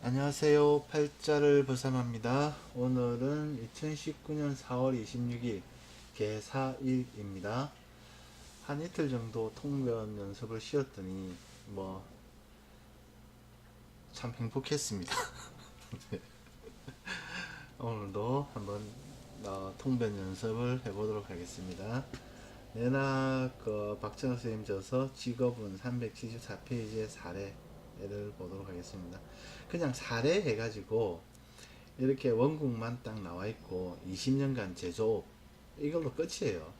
안녕하세요. 팔자를 불삼합니다. 오늘은 2019년 4월 26일 개사일입니다. 한 이틀 정도 통변 연습을 쉬었더니 참 행복했습니다. 오늘도 한번 통변 연습을 해보도록 하겠습니다. 내나 박정호 선생님 저서 직업은 374페이지의 사례를 보도록 하겠습니다. 그냥 사례 해가지고 이렇게 원국만 딱 나와 있고 20년간 제조업 이걸로 끝이에요.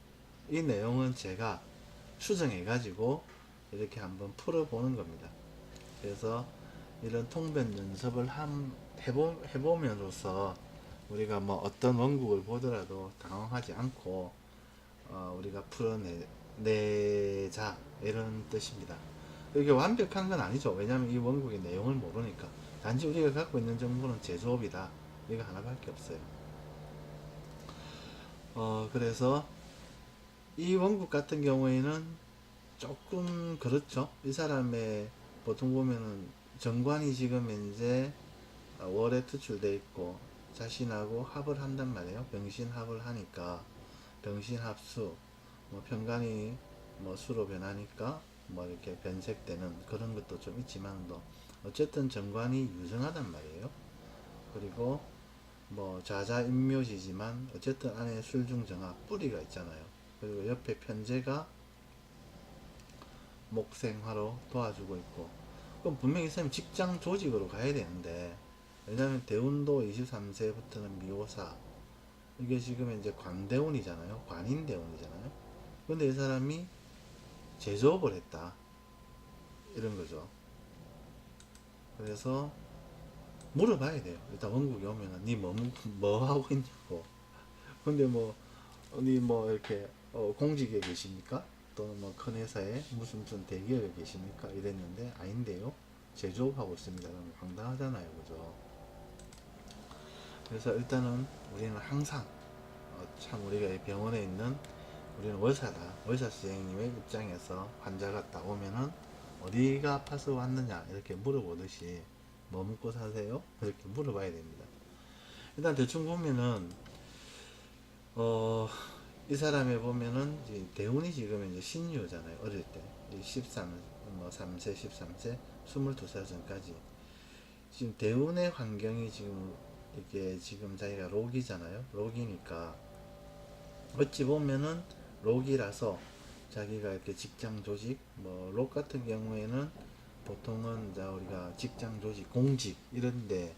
이 내용은 제가 수정해 가지고 이렇게 한번 풀어보는 겁니다. 그래서 이런 통변 연습을 해보면로써 우리가 뭐 어떤 원국을 보더라도 당황하지 않고 우리가 풀어내자 이런 뜻입니다. 이게 완벽한 건 아니죠. 왜냐하면 이 원국의 내용을 모르니까. 단지 우리가 갖고 있는 정보는 제조업이다. 이거 하나밖에 없어요. 그래서 이 원국 같은 경우에는 조금 그렇죠. 이 사람의 보통 보면은 정관이 지금 이제 월에 투출돼 있고 자신하고 합을 한단 말이에요. 병신합을 하니까 병신합수, 뭐 편간이 뭐 수로 변하니까 뭐 이렇게 변색되는 그런 것도 좀 있지만도 어쨌든 정관이 유정하단 말이에요. 그리고 뭐 자자인묘지지만 어쨌든 안에 술중정합 뿌리가 있잖아요. 그리고 옆에 편제가 목생화로 도와주고 있고, 그럼 분명히 있으면 직장 조직으로 가야 되는데, 왜냐면 대운도 23세부터는 미호사, 이게 지금 이제 관대운이잖아요. 관인대운이잖아요. 근데 이 사람이 제조업을 했다, 이런 거죠. 그래서 물어봐야 돼요. 일단 원국에 오면은 뭐 하고 있냐고. 근데 니 이렇게 공직에 계십니까? 또는 뭐 큰 회사에 무슨 대기업에 계십니까? 이랬는데 아닌데요. 제조업하고 있습니다. 그러면 황당하잖아요. 그죠? 그래서 일단은 우리는 항상 참 우리가 병원에 있는 우리는 의사다. 의사 선생님의 입장에서 환자가 딱 오면은 어디가 아파서 왔느냐 이렇게 물어보듯이 뭐 먹고 사세요? 이렇게 물어봐야 됩니다. 일단 대충 보면은 어, 이 사람에 보면은 이제 대운이 지금 이제 신유잖아요. 어릴 때. 13, 3세, 13세, 22살 전까지. 지금 대운의 환경이 지금 이게 지금 자기가 록이잖아요. 록이니까 어찌 보면은 록이라서 자기가 이렇게 직장 조직, 뭐 록 같은 경우에는 보통은 이제 우리가 직장 조직, 공직 이런데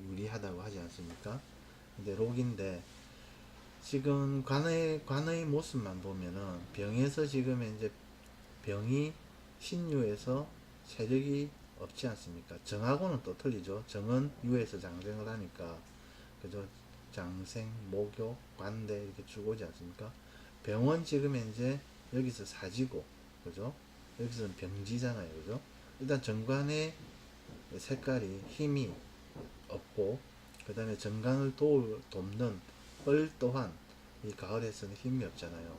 유리하다고 하지 않습니까? 근데 록인데 지금 관의 모습만 보면은 병에서 지금 이제 병이 신유에서 세력이 없지 않습니까? 정하고는 또 틀리죠. 정은 유에서 장생을 하니까 그죠? 장생, 목욕, 관대 이렇게 쭉 오지 않습니까? 병원 지금 이제 여기서 사지고 그죠? 여기서는 병지잖아요. 그죠? 일단 정관의 색깔이 힘이 없고 그 다음에 정관을 돕는 을 또한 이 가을에서는 힘이 없잖아요.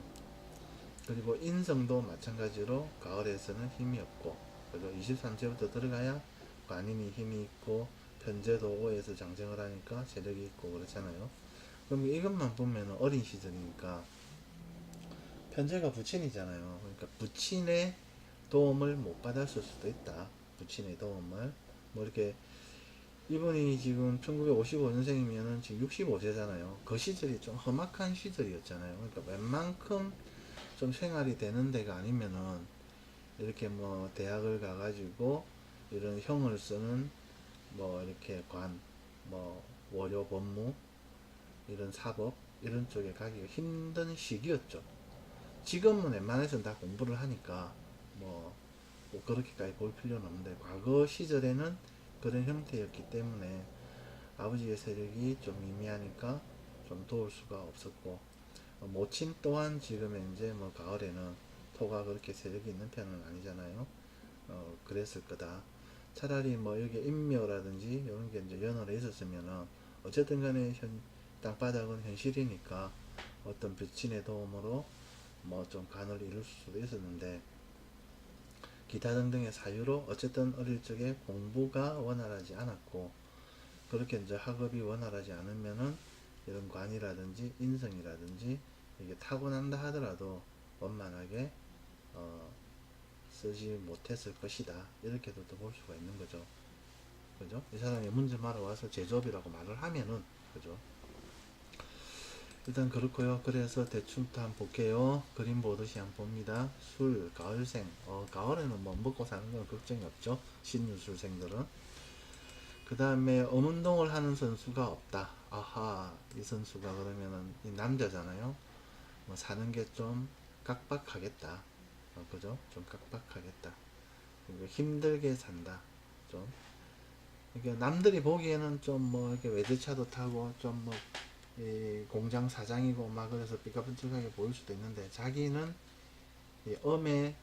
그리고 인성도 마찬가지로 가을에서는 힘이 없고 그죠? 23세부터 들어가야 관인이 힘이 있고 편제도 5에서 장생을 하니까 세력이 있고 그렇잖아요. 그럼 이것만 보면 어린 시절이니까 편제가 부친이잖아요. 그러니까 부친의 도움을 못 받았을 수도 있다. 부친의 도움을 뭐 이렇게 이분이 지금 1955년생이면은 지금 65세잖아요. 그 시절이 좀 험악한 시절이었잖아요. 그러니까 웬만큼 좀 생활이 되는 데가 아니면은 이렇게 뭐 대학을 가가지고 이런 형을 쓰는 뭐 이렇게 뭐 월요 법무 이런 사법 이런 쪽에 가기가 힘든 시기였죠. 지금은 웬만해서는 다 공부를 하니까 뭐, 뭐 그렇게까지 볼 필요는 없는데 과거 시절에는 그런 형태였기 때문에 아버지의 세력이 좀 미미하니까 좀 도울 수가 없었고 모친 또한 지금 이제 뭐 가을에는 토가 그렇게 세력이 있는 편은 아니잖아요. 그랬을 거다. 차라리 뭐 여기 인묘라든지 이런 게 이제 연월에 있었으면은 어쨌든 간에 땅바닥은 현실이니까 어떤 부친의 도움으로 뭐 좀 간을 이룰 수도 있었는데 기타 등등의 사유로 어쨌든 어릴 적에 공부가 원활하지 않았고, 그렇게 이제 학업이 원활하지 않으면은 이런 관이라든지 인성이라든지 이게 타고난다 하더라도 원만하게 어, 쓰지 못했을 것이다. 이렇게도 또 볼 수가 있는 거죠. 그죠? 이 사람이 문제 말아 와서 제조업이라고 말을 하면은, 그죠? 일단 그렇고요. 그래서 대충부터 한번 볼게요. 그림 보듯이 한번 봅니다. 술, 가을생. 가을에는 뭐 먹고 사는 건 걱정이 없죠. 신유술생들은. 그 다음에 엄운동을 하는 선수가 없다. 아하, 이 선수가 그러면은 이 남자잖아요. 뭐 사는 게 좀 깍박하겠다. 그죠? 좀 깍박하겠다. 그리고 힘들게 산다. 좀. 그러니까 남들이 보기에는 좀 뭐 이렇게 외제차도 타고 좀 뭐 공장 사장이고 막 그래서 삐까뻔쩍하게 보일 수도 있는데, 자기는 이 엄에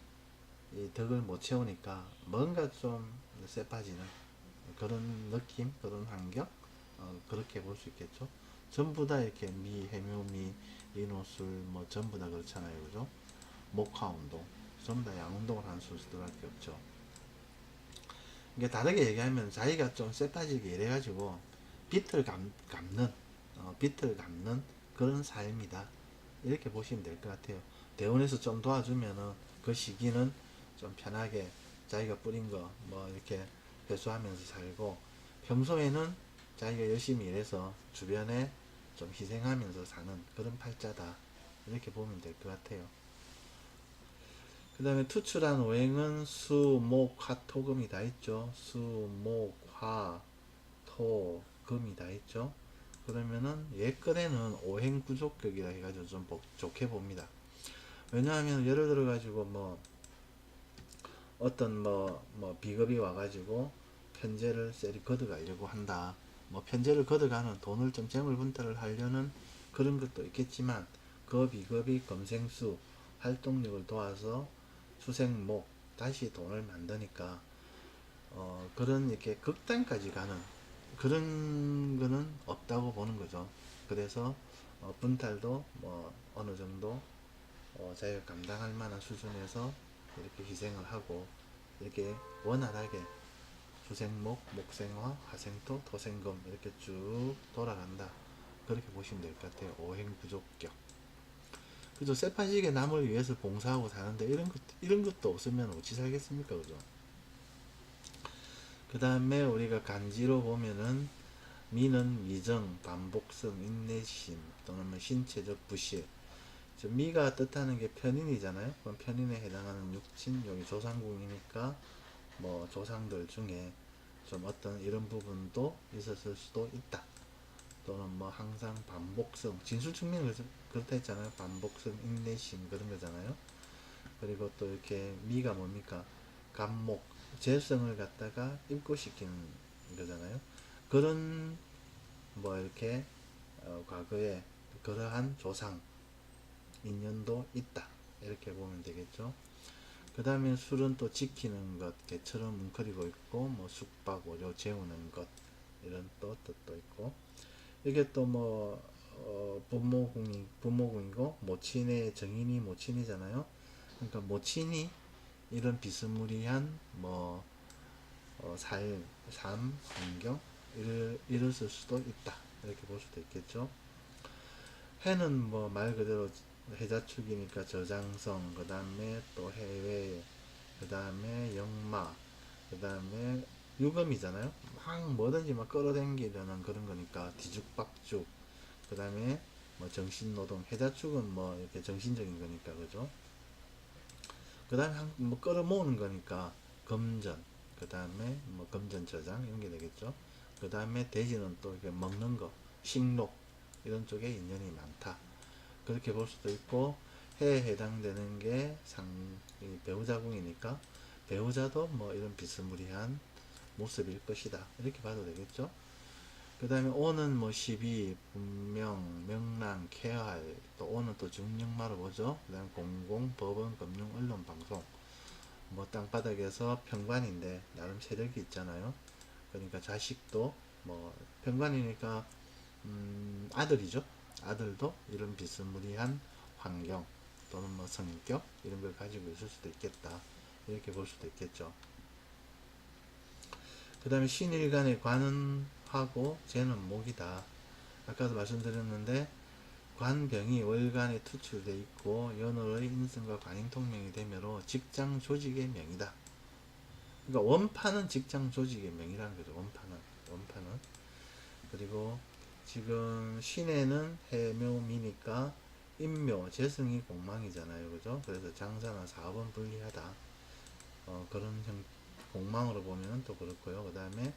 이 덕을 못 채우니까 뭔가 좀 쎄 빠지는 그런 느낌, 그런 환경, 그렇게 볼 수 있겠죠. 전부 다 이렇게 해묘미, 인호술 뭐 전부 다 그렇잖아요, 그죠? 목화 운동, 전부 다 양 운동을 하는 선수들밖에 없죠. 이게 다르게 얘기하면 자기가 좀 쎄 빠지게 이래가지고 빚을 갚는, 빚을 갚는 그런 삶이다. 이렇게 보시면 될 것 같아요. 대원에서 좀 도와주면은 그 시기는 좀 편하게 자기가 뿌린 거 뭐 이렇게 회수하면서 살고, 평소에는 자기가 열심히 일해서 주변에 좀 희생하면서 사는 그런 팔자다. 이렇게 보면 될 것 같아요. 그 다음에 투출한 오행은 수, 목, 화, 토, 금이 다 있죠. 수, 목, 화, 토, 금이 다 있죠. 그러면은 옛글에는 오행 부족격이라 해가지고 좀 좋게 봅니다. 왜냐하면 예를 들어 가지고 뭐 어떤 뭐 비겁이 와가지고 편제를 세리 걷어가려고 한다. 뭐 편제를 걷어가는 돈을 좀 재물분탈을 하려는 그런 것도 있겠지만, 그 비겁이 검생수 활동력을 도와서 수생목 다시 돈을 만드니까 그런 이렇게 극단까지 가는 그런 거는 없다고 보는 거죠. 그래서 분탈도 뭐 어느 정도 자기가 감당할 만한 수준에서 이렇게 희생을 하고, 이렇게 원활하게 수생목, 목생화, 화생토, 토생금 이렇게 쭉 돌아간다. 그렇게 보시면 될 것 같아요. 오행부족격. 그죠? 쇠파시게 남을 위해서 봉사하고 사는데 이런 것도 없으면 어찌 살겠습니까? 그죠? 그 다음에 우리가 간지로 보면은 미는 미정, 반복성, 인내심 또는 뭐 신체적 부실. 미가 뜻하는 게 편인이잖아요. 그럼 편인에 해당하는 육친, 여기 조상궁이니까 뭐 조상들 중에 좀 어떤 이런 부분도 있었을 수도 있다. 또는 뭐 항상 반복성, 진술측명은 그렇다 했잖아요. 반복성, 인내심 그런 거잖아요. 그리고 또 이렇게 미가 뭡니까? 간목, 재성을 갖다가 입고시키는 거잖아요. 그런 뭐 이렇게 과거에 그러한 조상 인연도 있다. 이렇게 보면 되겠죠. 그 다음에 술은 또 지키는 것, 개처럼 뭉클이고 있고, 뭐 숙박, 오료 재우는 것, 이런 또 뜻도 있고, 이게 또 뭐, 부모궁이고, 모친의 정인이 모친이잖아요. 그러니까 모친이 이런 비스무리한, 뭐, 삶, 환경, 이랬을 수도 있다. 이렇게 볼 수도 있겠죠. 해는 뭐 말 그대로 해자축이니까 저장성, 그 다음에 또 해외, 그 다음에 역마, 그 다음에 유금이잖아요. 막 뭐든지 막 끌어당기려는 그런 거니까 뒤죽박죽. 그 다음에 뭐 정신노동, 해자축은 뭐 이렇게 정신적인 거니까 그죠. 그 다음에 뭐 끌어모으는 거니까 금전, 그 다음에 뭐 금전 저장 이런 게 되겠죠. 그 다음에 돼지는 또 이렇게 먹는 거, 식록 이런 쪽에 인연이 많다. 그렇게 볼 수도 있고, 해에 해당되는 게 배우자궁이니까 배우자도 뭐 이런 비스무리한 모습일 것이다. 이렇게 봐도 되겠죠. 그 다음에 오는 뭐 시비, 분명, 명랑, 쾌활, 또 오는 또 중령마로 보죠. 그 다음 공공, 법원, 금융, 언론, 방송. 뭐 땅바닥에서 평관인데 나름 세력이 있잖아요. 그러니까 자식도 뭐 평관이니까 아들이죠. 아들도 이런 비스무리한 환경 또는 뭐 성격 이런 걸 가지고 있을 수도 있겠다. 이렇게 볼 수도 있겠죠. 그 다음에 신일간의 관은 화고 재는 목이다. 아까도 말씀드렸는데 관병이 월간에 투출돼 있고 연월의 인승과 관인통명이 되므로 직장 조직의 명이다. 그러니까 원판은 직장 조직의 명이라는 거죠. 원판은. 그리고 지금 신에는 해묘미니까 인묘 재승이 공망이잖아요. 그죠? 그래서 장사나 사업은 불리하다. 그런 공망으로 보면 또 그렇고요. 그 다음에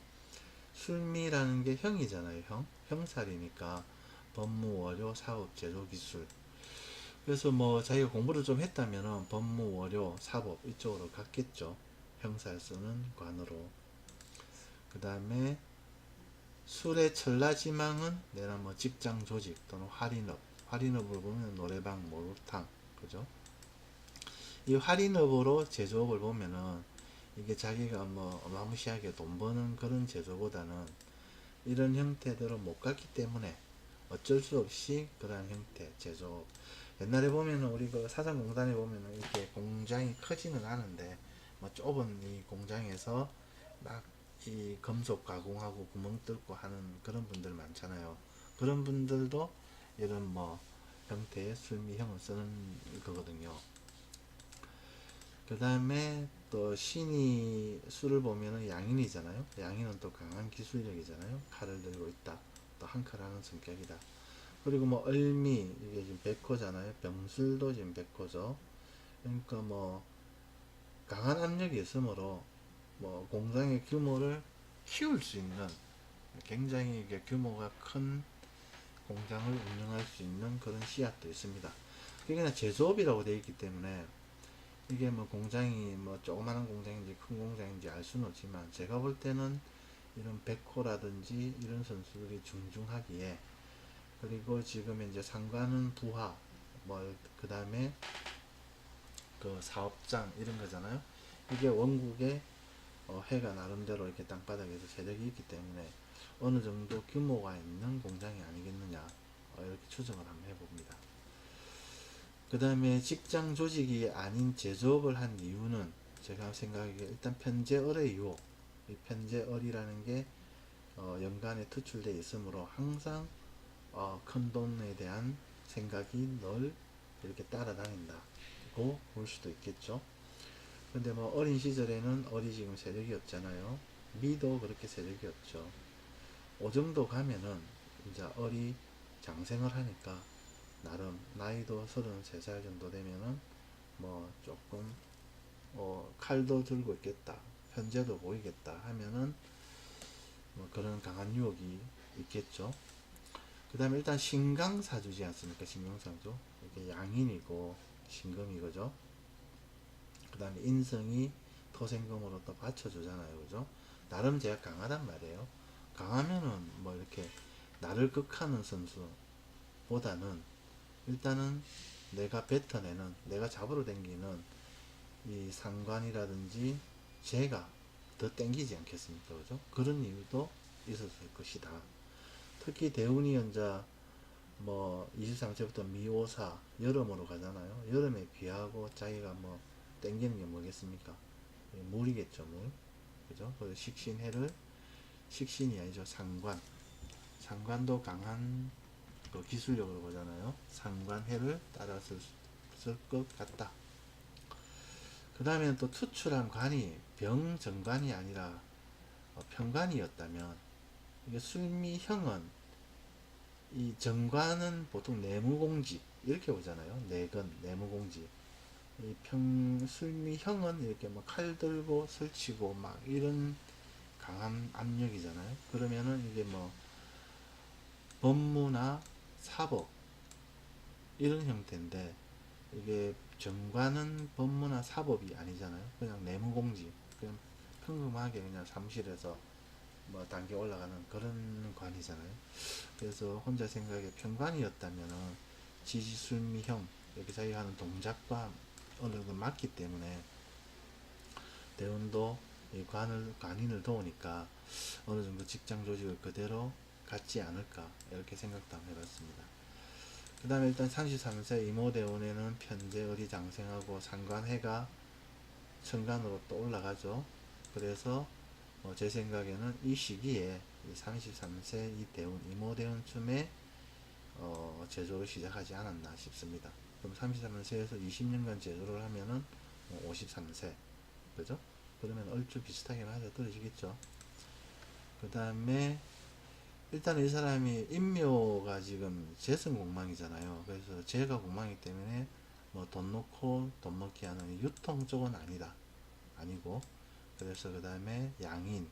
술미라는 게 형이잖아요. 형살이니까 법무, 월요, 사업, 제조, 기술. 그래서 뭐 자기가 공부를 좀 했다면은 법무, 월요, 사법 이쪽으로 갔겠죠. 형살 쓰는 관으로. 그 다음에 술의 천라지망은 내가 뭐 직장 조직 또는 할인업을 보면 노래방, 목욕탕, 그죠? 이 할인업으로 제조업을 보면은 이게 자기가 뭐 어마무시하게 돈 버는 그런 제조보다는 이런 형태대로 못 갔기 때문에 어쩔 수 없이 그러한 형태 제조업. 옛날에 보면은 우리 그 사상공단에 보면은 이렇게 공장이 크지는 않은데 뭐 좁은 이 공장에서 막 이 금속 가공하고 구멍 뚫고 하는 그런 분들 많잖아요. 그런 분들도 이런 뭐 형태의 술미형을 쓰는 거거든요. 그 다음에 또 신이 술을 보면은 양인이잖아요. 양인은 또 강한 기술력이잖아요. 칼을 들고 있다. 또 한 칼 하는 성격이다. 그리고 뭐 을미 이게 지금 백호잖아요. 병술도 지금 백호죠. 그러니까 뭐 강한 압력이 있으므로 뭐 공장의 규모를 키울 수 있는 굉장히 이게 규모가 큰 공장을 운영할 수 있는 그런 씨앗도 있습니다. 그게 그냥 제조업이라고 되어 있기 때문에 이게 뭐 공장이 뭐 조그마한 공장인지 큰 공장인지 알 수는 없지만 제가 볼 때는 이런 백호라든지 이런 선수들이 중중하기에 그리고 지금 이제 상관은 부하 뭐 그 다음에 그 사업장 이런 거잖아요. 이게 원국의 해가 나름대로 이렇게 땅바닥에서 세력이 있기 때문에 어느 정도 규모가 있는 공장이 아니겠느냐 이렇게 추정을 한번 해봅니다. 그 다음에 직장 조직이 아닌 제조업을 한 이유는 제가 생각하기에 일단 편제월의 유혹 이 편제월이라는 게 연간에 투출되어 있으므로 항상 큰 돈에 대한 생각이 늘 이렇게 따라다닌다고 볼 수도 있겠죠. 근데 뭐 어린 시절에는 어리 지금 세력이 없잖아요. 미도 그렇게 세력이 없죠. 오 정도 가면은 이제 어리 장생을 하니까 나름 나이도 33살 정도 되면은 뭐 조금 칼도 들고 있겠다. 현재도 보이겠다 하면은 뭐 그런 강한 유혹이 있겠죠. 그 다음에 일단 신강사주지 않습니까? 신강사주. 이게 양인이고 신금이 그죠? 그 다음에 인성이 토생금으로 또 받쳐주잖아요. 그죠? 나름 제가 강하단 말이에요. 강하면은 뭐 이렇게 나를 극하는 선수보다는 일단은 내가 뱉어내는 내가 잡으러 댕기는 이 상관이라든지 제가 더 땡기지 않겠습니까? 그죠? 그런 이유도 있었을 것이다. 특히 대운이 연자 뭐 23세부터 미오사 여름으로 가잖아요. 여름에 귀하고 자기가 뭐 땡기는 게 뭐겠습니까? 물이겠죠, 물. 그죠? 그래서 식신해를 식신이 아니죠. 상관도 강한 그 기술력으로 보잖아요. 상관해를 따랐을 것 같다. 그 다음에 또 투출한 관이 병정관이 아니라 편관이었다면 이게 술미형은 이 정관은 보통 내무공직 이렇게 오잖아요. 내건 내무공직. 이 술미형은 이렇게 뭐 칼 들고 설치고 막 이런 강한 압력이잖아요. 그러면은 이게 뭐 법무나 사법 이런 형태인데 이게 정관은 법무나 사법이 아니잖아요. 그냥 내무공직 그냥 평범하게 그냥 사무실에서 뭐 단계 올라가는 그런 관이잖아요. 그래서 혼자 생각에 편관이었다면은 지지술미형 이렇게 자기가 하는 동작과 어느 정도 맞기 때문에 대운도 이 관인을 도우니까 어느 정도 직장 조직을 그대로 갖지 않을까 이렇게 생각도 한번 해봤습니다. 그 다음에 일단 33세 이모대운에는 편제을이 장생하고 상관해가 천간으로 또 올라가죠. 그래서 제 생각에는 이 시기에 33세 이 대운 이모대운쯤에 제조를 시작하지 않았나 싶습니다. 그럼 33세에서 20년간 제조를 하면은 53세 그죠? 그러면 얼추 비슷하게 맞아 떨어지겠죠. 그 다음에 일단 이 사람이 인묘가 지금 재성 공망이잖아요. 그래서 재가 공망이기 때문에 뭐 돈 놓고 돈 먹기 하는 유통 쪽은 아니다. 아니고 그래서 그 다음에 양인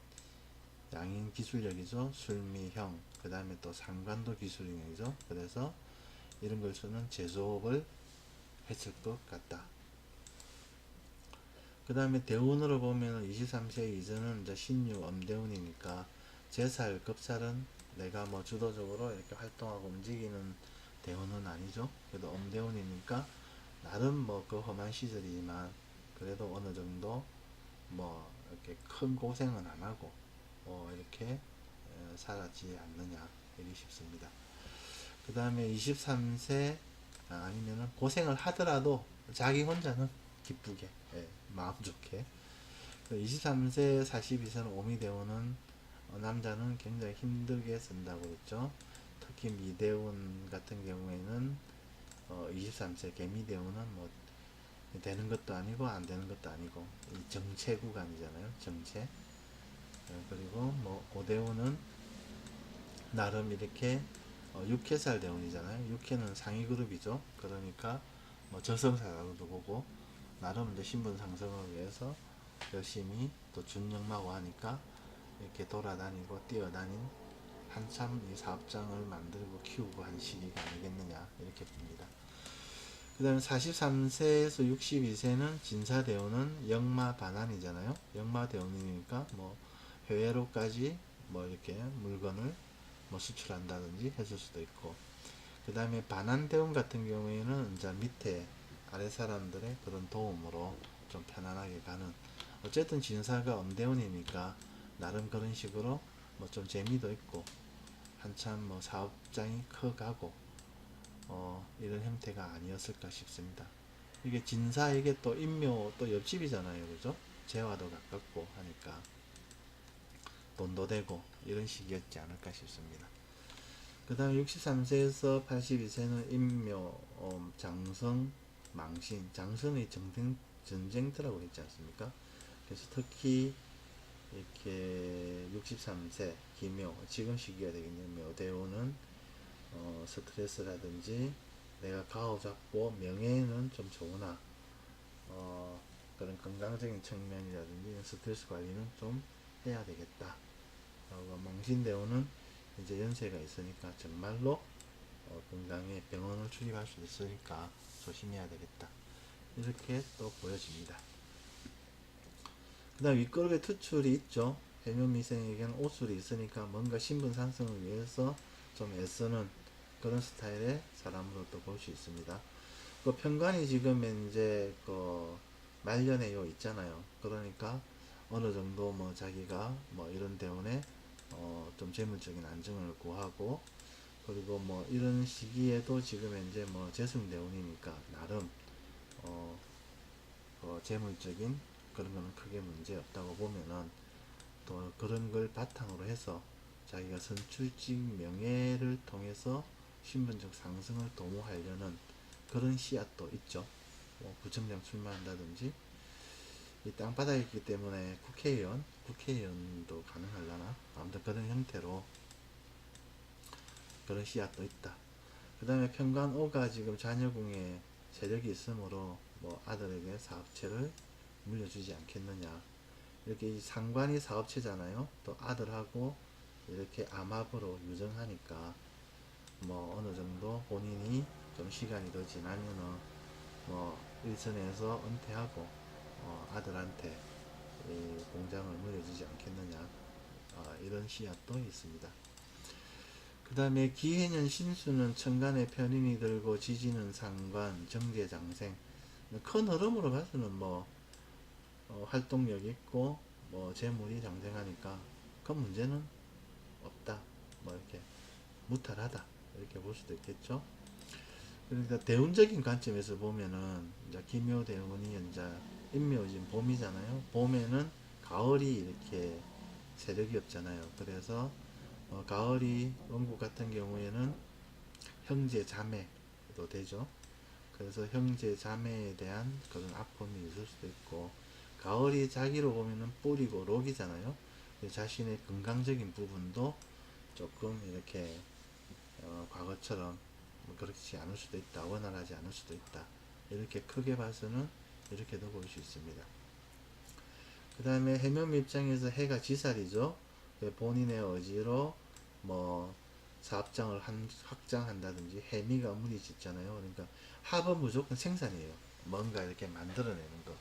기술력이죠. 술미형 그 다음에 또 상관도 기술력이죠. 그래서 이런 걸 쓰는 제조업을 했을 것 같다. 그 다음에 대운으로 보면 23세 이전은 이제 신유 엄대운이니까 제살 급살은 내가 뭐 주도적으로 이렇게 활동하고 움직이는 대운은 아니죠. 그래도 엄대운이니까 나름 뭐 그 험한 시절이지만 그래도 어느 정도 뭐 이렇게 큰 고생은 안 하고 이렇게 살았지 않느냐 이렇게 싶습니다. 그 다음에 23세 아니면은 고생을 하더라도 자기 혼자는 기쁘게 마음 좋게 23세 42세는 오미대운은 남자는 굉장히 힘들게 쓴다고 했죠. 특히 미대운 같은 경우에는 23세 개미대운은 뭐 되는 것도 아니고 안 되는 것도 아니고 이 정체 구간이잖아요. 정체. 그리고 뭐 오대운은 나름 이렇게 6회살 대운이잖아요. 6회는 상위 그룹이죠. 그러니까 뭐 저승사라고도 보고 나름 이제 신분 상승을 위해서 열심히 또 준영마고 하니까 이렇게 돌아다니고 뛰어다닌 한참 이 사업장을 만들고 키우고 한 시기가 아니겠느냐 이렇게 봅니다. 그 다음에 43세에서 62세는 진사대운은 역마 반환이잖아요. 역마 대운이니까 뭐 해외로까지 뭐 이렇게 물건을 뭐 수출한다든지 해줄 수도 있고 그 다음에 반환대운 같은 경우에는 이제 밑에 아래 사람들의 그런 도움으로 좀 편안하게 가는 어쨌든 진사가 엄대운이니까 나름 그런 식으로 뭐 좀 재미도 있고 한참 뭐 사업장이 커가고 이런 형태가 아니었을까 싶습니다. 이게 진사에게 또 인묘 또 옆집이잖아요. 그죠? 재화도 가깝고 하니까 돈도 되고 이런 식이었지 않을까 싶습니다. 그 다음에 63세에서 82세는 인묘, 장성, 망신, 장성의 전쟁터라고 했지 않습니까? 그래서 특히 이렇게 63세 기묘 지금 시기가 되겠네요. 묘대운은 스트레스라든지 내가 가오잡고 명예는 좀 좋으나 그런 건강적인 측면이라든지 스트레스 관리는 좀 해야 되겠다. 망신대운은 이제 연세가 있으니까 정말로 건강에 병원을 출입할 수 있으니까 조심해야 되겠다. 이렇게 또 보여집니다. 그 다음 윗거름에 투출이 있죠. 해묘미생에게는 오술이 있으니까 뭔가 신분 상승을 위해서 좀 애쓰는 그런 스타일의 사람으로 또 볼 수 있습니다. 그 편관이 지금 이제 그 말년에 요 있잖아요. 그러니까 어느 정도 뭐 자기가 뭐 이런 대운에 좀 재물적인 안정을 구하고 그리고 뭐 이런 시기에도 지금 이제 뭐 재승대운이니까 나름 재물적인 그런 거는 크게 문제 없다고 보면은 또 그런 걸 바탕으로 해서 자기가 선출직 명예를 통해서 신분적 상승을 도모하려는 그런 씨앗도 있죠. 뭐 구청장 출마한다든지 이 땅바닥에 있기 때문에 국회의원도 가능하려나 아무튼 그런 형태로 그런 씨앗도 있다. 그 다음에 편관오가 지금 자녀궁에 세력이 있으므로 뭐 아들에게 사업체를 물려주지 않겠느냐 이렇게 상관이 사업체잖아요. 또 아들하고 이렇게 암합으로 유정하니까 뭐 어느 정도 본인이 좀 시간이 더 지나면은 뭐 일선에서 은퇴하고 아들한테 이 공장을 물려주지 않겠느냐 이런 씨앗도 있습니다. 그 다음에 기해년 신수는 천간에 편인이 들고 지지는 상관 정제장생 큰 흐름으로 봐서는 뭐 활동력 있고 뭐 재물이 장생하니까 큰 문제는 없다 뭐 이렇게 무탈하다 이렇게 볼 수도 있겠죠. 그러니까 대운적인 관점에서 보면은 이제 기묘 대운이 이제 인묘 지금 봄이잖아요. 봄에는 가을이 이렇게 세력이 없잖아요. 그래서 가을이 원국 같은 경우에는 형제 자매도 되죠. 그래서 형제 자매에 대한 그런 아픔이 있을 수도 있고, 가을이 자기로 보면은 뿌리고 록이잖아요. 자신의 건강적인 부분도 조금 이렇게 과거처럼 뭐 그렇지 않을 수도 있다, 원활하지 않을 수도 있다, 이렇게 크게 봐서는 이렇게도 볼 수 있습니다. 그 다음에 해묘 입장에서 해가 지살이죠. 본인의 의지로 뭐 사업장을 확장한다든지, 해미가 무리 짓잖아요. 그러니까 합은 무조건 생산이에요. 뭔가 이렇게 만들어내는 거.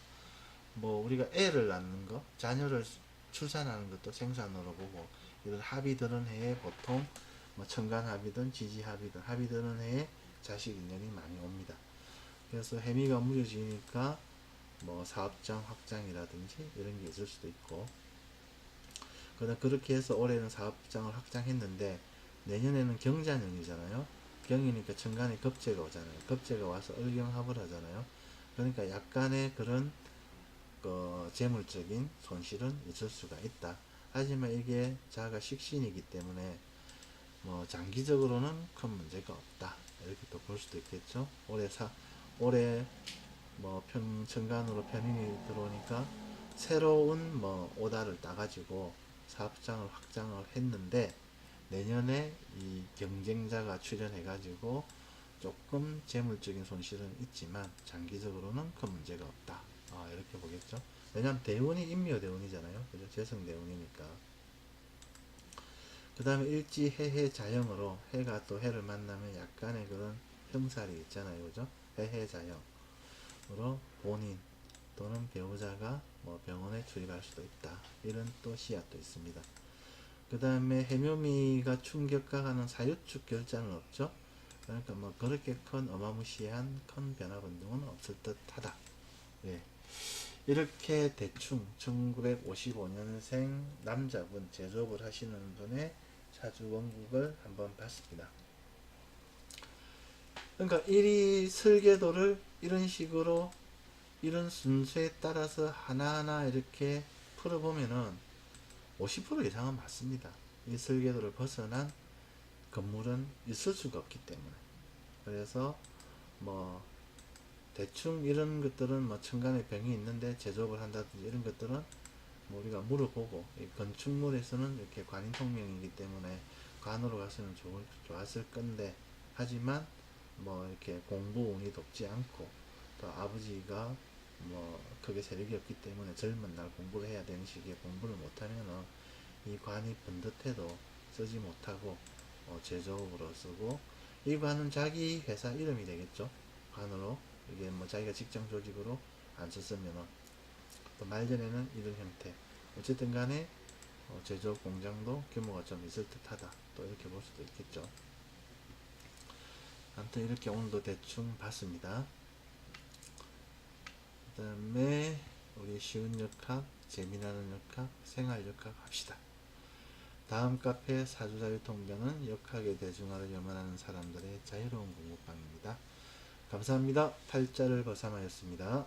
뭐 우리가 애를 낳는 거, 자녀를 출산하는 것도 생산으로 보고, 이런 합이 드는 해에 보통 뭐 천간합이든 지지합이든 합이 드는 해에 자식 인연이 많이 옵니다. 그래서 해미가 무뎌지니까 뭐 사업장 확장이라든지 이런 게 있을 수도 있고, 그러나 그렇게 해서 올해는 사업장을 확장했는데 내년에는 경자년이잖아요. 경이니까 천간에 겁재가 오잖아요. 겁재가 와서 을경합을 하잖아요. 그러니까 약간의 그런 재물적인 손실은 있을 수가 있다. 하지만 이게 자가 식신이기 때문에 뭐 장기적으로는 큰 문제가 없다, 이렇게 또 볼 수도 있겠죠. 올해 뭐 천간으로 편인이 들어오니까 새로운 뭐 오다를 따가지고 사업장을 확장을 했는데, 내년에 이 경쟁자가 출현해가지고 조금 재물적인 손실은 있지만 장기적으로는 큰 문제가 없다, 이렇게 보겠죠. 왜냐하면 대운이 인묘대운이잖아요. 그죠? 재성대운이니까. 그 다음에 일지 해해 자형으로, 해가 또 해를 만나면 약간의 그런 형살이 있잖아요. 그죠? 해해 자형으로 본인 또는 배우자가 뭐 병원에 출입할 수도 있다, 이런 또 씨앗도 있습니다. 그 다음에 해묘미가 충격가가는 사유축 결자는 없죠. 그러니까 뭐 그렇게 큰 어마무시한 큰 변화 변동은 없을 듯 하다. 예. 이렇게 대충 1955년생 남자분, 제조업을 하시는 분의 사주 원국을 한번 봤습니다. 그러니까 이 설계도를 이런 식으로 이런 순서에 따라서 하나하나 이렇게 풀어보면은 50% 이상은 맞습니다. 이 설계도를 벗어난 건물은 있을 수가 없기 때문에. 그래서 뭐 대충 이런 것들은 뭐 천간에 병이 있는데 제조업을 한다든지 이런 것들은 뭐 우리가 물어보고, 이 건축물에서는 이렇게 관인통명이기 때문에 관으로 갔으면 좋았을 건데, 하지만 뭐 이렇게 공부 운이 돕지 않고, 또 아버지가 뭐 크게 세력이 없기 때문에 젊은 날 공부를 해야 되는 시기에 공부를 못하면은 이 관이 번듯해도 쓰지 못하고 제조업으로 쓰고, 이 관은 자기 회사 이름이 되겠죠. 관으로 이게 뭐 자기가 직장 조직으로 안 썼으면은, 또 말년에는 이런 형태. 어쨌든 간에 제조업 공장도 규모가 좀 있을 듯 하다, 또 이렇게 볼 수도 있겠죠. 아무튼 이렇게 오늘도 대충 봤습니다. 그 다음에 우리 쉬운 역학, 재미나는 역학, 생활 역학 합시다. 다음 카페 사주자유통변은 역학의 대중화를 염원하는 사람들의 자유로운 공부방입니다. 감사합니다. 팔자를 벗삼하였습니다.